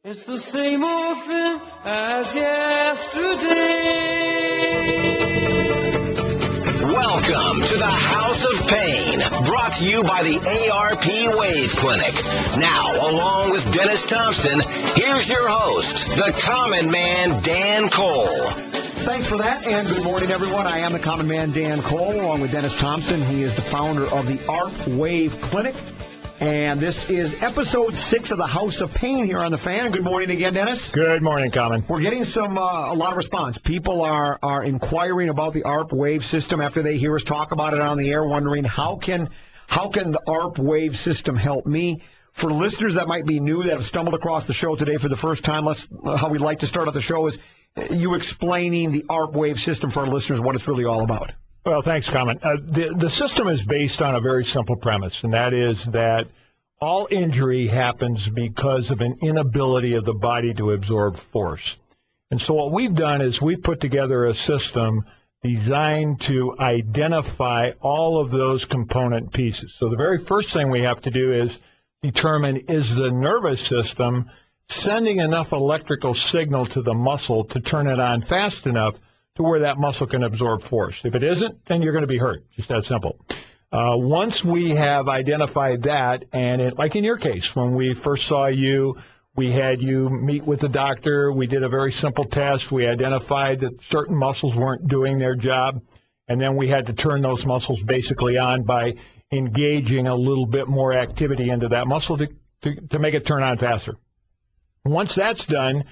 It's the same old thing as yesterday. Welcome to the House of Pain, brought to you by the ARP Wave Clinic. Now, along with Dennis Thompson, here's your host, the Common Man, Dan Cole. Thanks for that, and good morning, everyone. I am the Common Man, Dan Cole, along with Dennis Thompson. He is the founder of the ARP Wave Clinic. And this is episode 6 of the House of Pain here on the Fan. Good morning again, Dennis. Good morning, Common. We're getting a lot of response. People are inquiring about the ARP Wave system after they hear us talk about it on the air, wondering how can the ARP Wave system help me? For listeners that might be new, that have stumbled across the show today for the first time, how we'd like to start out the show is you explaining the ARP Wave system for our listeners, what it's really all about. Well, thanks, Common. The system is based on a very simple premise, and that is that all injury happens because of an inability of the body to absorb force. And so what we've done is we've put together a system designed to identify all of those component pieces. So the very first thing we have to do is determine, is the nervous system sending enough electrical signal to the muscle to turn it on fast enough to where that muscle can absorb force. If it isn't, then you're going to be hurt. Just that simple. Once we have identified that, and like in your case, when we first saw you, we had you meet with the doctor. We did a very simple test. We identified that certain muscles weren't doing their job, and then we had to turn those muscles basically on by engaging a little bit more activity into that muscle to make it turn on faster. Once that's done,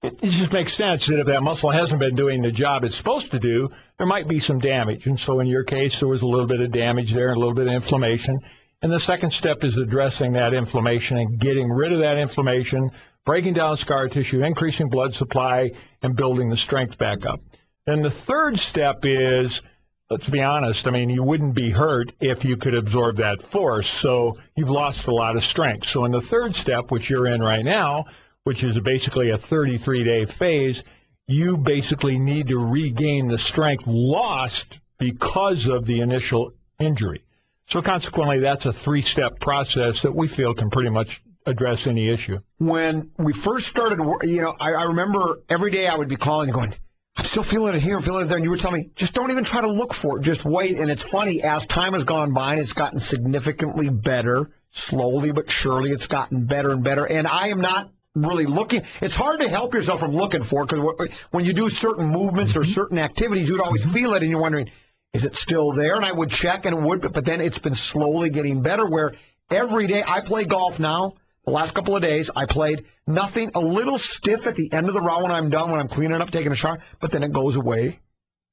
it just makes sense that if that muscle hasn't been doing the job it's supposed to do, there might be some damage. And so in your case, there was a little bit of damage there, a little bit of inflammation. And the second step is addressing that inflammation and getting rid of that inflammation, breaking down scar tissue, increasing blood supply, and building the strength back up. Then the third step is, let's be honest, I mean, you wouldn't be hurt if you could absorb that force. So you've lost a lot of strength. So in the third step, which you're in right now, which is basically a 33-day phase, you basically need to regain the strength lost because of the initial injury. So consequently, that's a 3-step process that we feel can pretty much address any issue. When we first started, I remember every day I would be calling and going, I'm still feeling it here, feeling it there. And you were telling me, just don't even try to look for it. Just wait. And it's funny, as time has gone by, and it's gotten significantly better. Slowly but surely, it's gotten better and better. And I am not really looking. It's hard to help yourself from looking for it, because when you do certain movements or certain activities, you'd always feel it, and you're wondering, is it still there? And I would check, and it would, but then it's been slowly getting better, where every day I play golf now. The last couple of days, I played nothing, a little stiff at the end of the round when I'm done, when I'm cleaning up, taking a shower, but then it goes away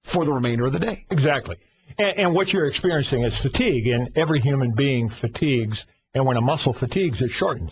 for the remainder of the day. Exactly. And what you're experiencing is fatigue, and every human being fatigues, and when a muscle fatigues, it shortens.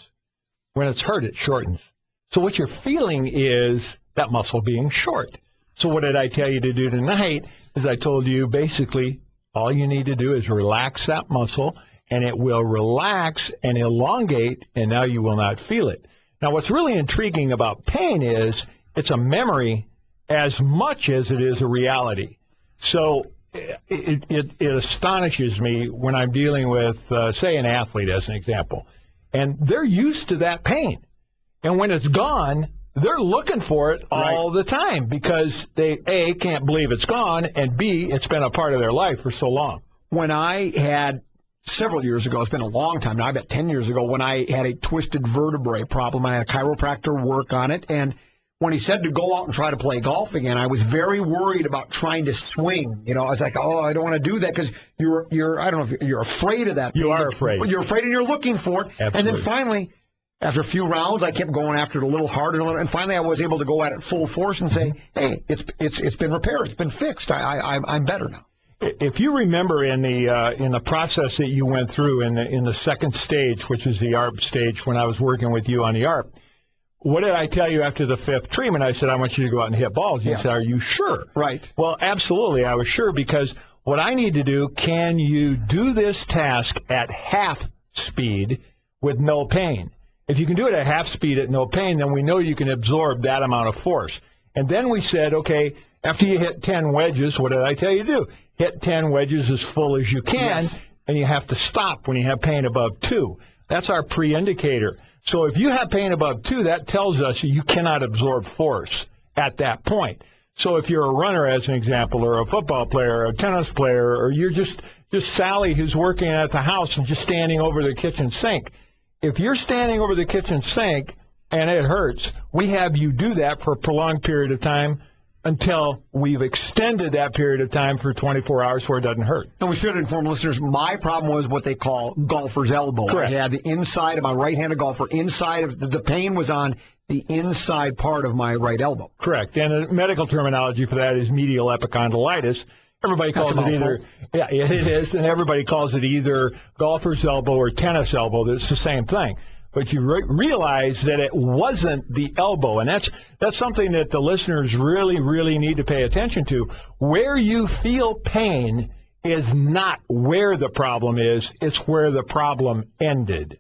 When it's hurt, it shortens. So what you're feeling is that muscle being short. So what did I tell you to do tonight? Is I told you basically all you need to do is relax that muscle, and it will relax and elongate, and now you will not feel it. Now what's really intriguing about pain is it's a memory as much as it is a reality. So it astonishes me when I'm dealing with, say, an athlete as an example. And they're used to that pain. And when it's gone, they're looking for it all the time, because they, A, can't believe it's gone, and B, it's been a part of their life for so long. When I had, several years ago, it's been a long time now, I bet 10 years ago, when I had a twisted vertebrae problem, I had a chiropractor work on it. And when he said to go out and try to play golf again, I was very worried about trying to swing. I was like, I don't want to do that, because I don't know if you're afraid of that. You are afraid. You're afraid, and you're looking for it. Absolutely. And then finally, after a few rounds, I kept going after it a little harder, and finally I was able to go at it full force and say, hey, it's been repaired. It's been fixed. I'm better now. If you remember in the process that you went through in the second stage, which is the ARP stage, when I was working with you on the ARP, what did I tell you after the 5th treatment? I said, I want you to go out and hit balls. You said, are you sure? Right. Well, absolutely, I was sure, because what I need to do, can you do this task at half speed with no pain? If you can do it at half speed at no pain, then we know you can absorb that amount of force. And then we said, okay, after you hit 10 wedges, what did I tell you to do? Hit 10 wedges as full as you can, and you have to stop when you have pain above 2. That's our pre-indicator. So if you have pain above 2, that tells us you cannot absorb force at that point. So if you're a runner, as an example, or a football player, or a tennis player, or you're just Sally who's working at the house and just standing over the kitchen sink, if you're standing over the kitchen sink and it hurts, we have you do that for a prolonged period of time until we've extended that period of time for 24 hours where it doesn't hurt. And we should inform listeners, my problem was what they call golfer's elbow. Correct. I had the inside of my right-handed golfer, inside of the pain was on the inside part of my right elbow. Correct. And the medical terminology for that is medial epicondylitis. Everybody calls it either, yeah, it is, and everybody calls it either golfer's elbow or tennis elbow. It's the same thing. But you realize that it wasn't the elbow, and that's something that the listeners really, really need to pay attention to. Where you feel pain is not where the problem is, it's where the problem ended.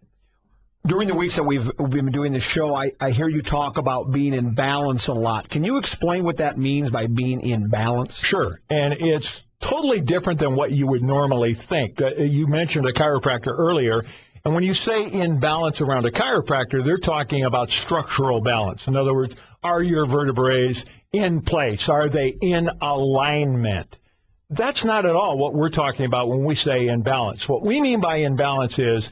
During the weeks that we've been doing this show, I hear you talk about being in balance a lot. Can you explain what that means by being in balance? Sure, and it's totally different than what you would normally think. You mentioned a chiropractor earlier, and when you say in balance around a chiropractor, they're talking about structural balance. In other words, are your vertebrae in place? Are they in alignment? That's not at all what we're talking about when we say in balance. What we mean by in balance is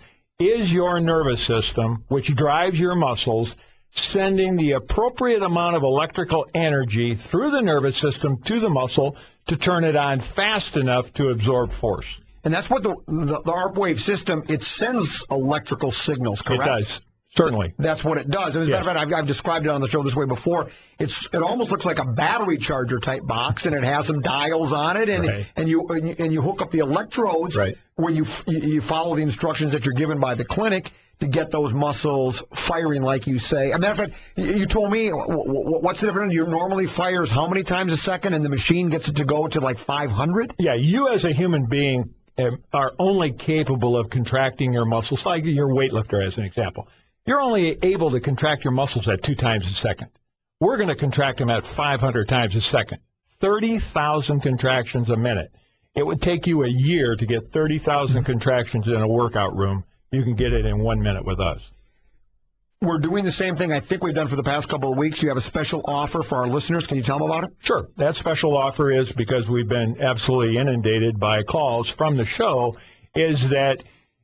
your nervous system, which drives your muscles, sending the appropriate amount of electrical energy through the nervous system to the muscle to turn it on fast enough to absorb force. And that's what the ARP wave system, it sends electrical signals, correct? It does, certainly. That's what it does. As a matter of fact, I've described it on the show this way before. It almost looks like a battery charger type box, and it has some dials on it, and Right. and you hook up the electrodes Right. where you follow the instructions that you're given by the clinic to get those muscles firing, like you say. As a matter of fact, you told me what's the difference? You normally fires how many times a second, and the machine gets it to go to like 500? Yeah, you as a human being are only capable of contracting your muscles, like your weightlifter as an example. You're only able to contract your muscles at 2 times a second. We're going to contract them at 500 times a second, 30,000 contractions a minute. It would take you a year to get 30,000 contractions in a workout room. You can get it in 1 minute with us. We're doing the same thing I think we've done for the past couple of weeks. You have a special offer for our listeners. Can you tell them about it? Sure. That special offer is, because we've been absolutely inundated by calls from the show, is that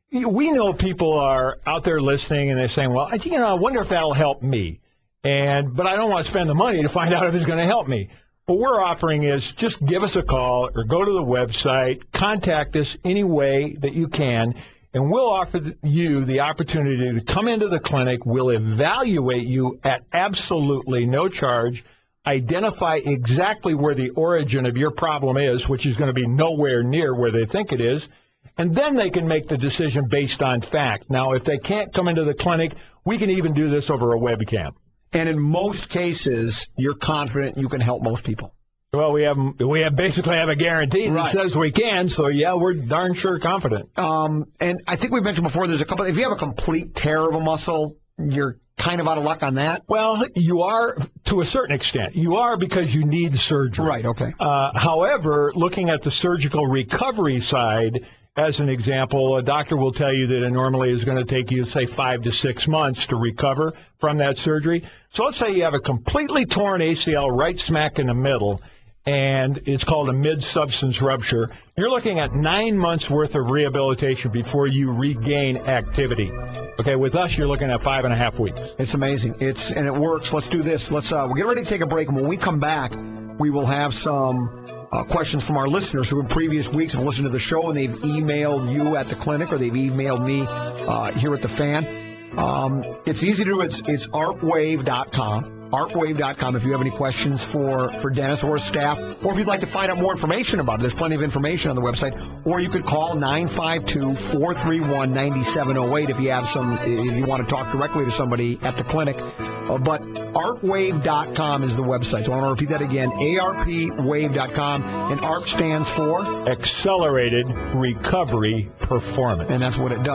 we know people are out there listening and they're saying, well, I wonder if that'll help me. But I don't want to spend the money to find out if it's going to help me. What we're offering is just give us a call or go to the website, contact us any way that you can, and we'll offer you the opportunity to come into the clinic. We'll evaluate you at absolutely no charge, identify exactly where the origin of your problem is, which is going to be nowhere near where they think it is, and then they can make the decision based on fact. Now, if they can't come into the clinic, we can even do this over a webcam. And in most cases, you're confident you can help most people. Well, we basically have a guarantee that says we can, so yeah, we're darn sure confident. And I think we mentioned before, there's a couple. If you have a complete tear of a muscle, you're kind of out of luck on that. Well, you are to a certain extent. You are, because you need surgery. Right. Okay. However, looking at the surgical recovery side, as an example, a doctor will tell you that it normally is going to take you, say, 5 to 6 months to recover from that surgery. So let's say you have a completely torn ACL right smack in the middle, and it's called a mid-substance rupture. You're looking at 9 months worth of rehabilitation before you regain activity. Okay, with us, you're looking at 5.5 weeks. It's amazing. And it works. Let's do this. We'll get ready to take a break, and when we come back, we will have some questions from our listeners who in previous weeks have listened to the show, and they've emailed you at the clinic, or they've emailed me here at the Fan. It's easy to do. It's arpwave.com. arpwave.com if you have any questions for Dennis or his staff, or if you'd like to find out more information about it. There's plenty of information on the website, or you could call 952-431-9708 if you want to talk directly to somebody at the clinic. But arpwave.com is the website. So I want to repeat that again, arpwave.com, and ARP stands for Accelerated Recovery Performance. And that's what it does.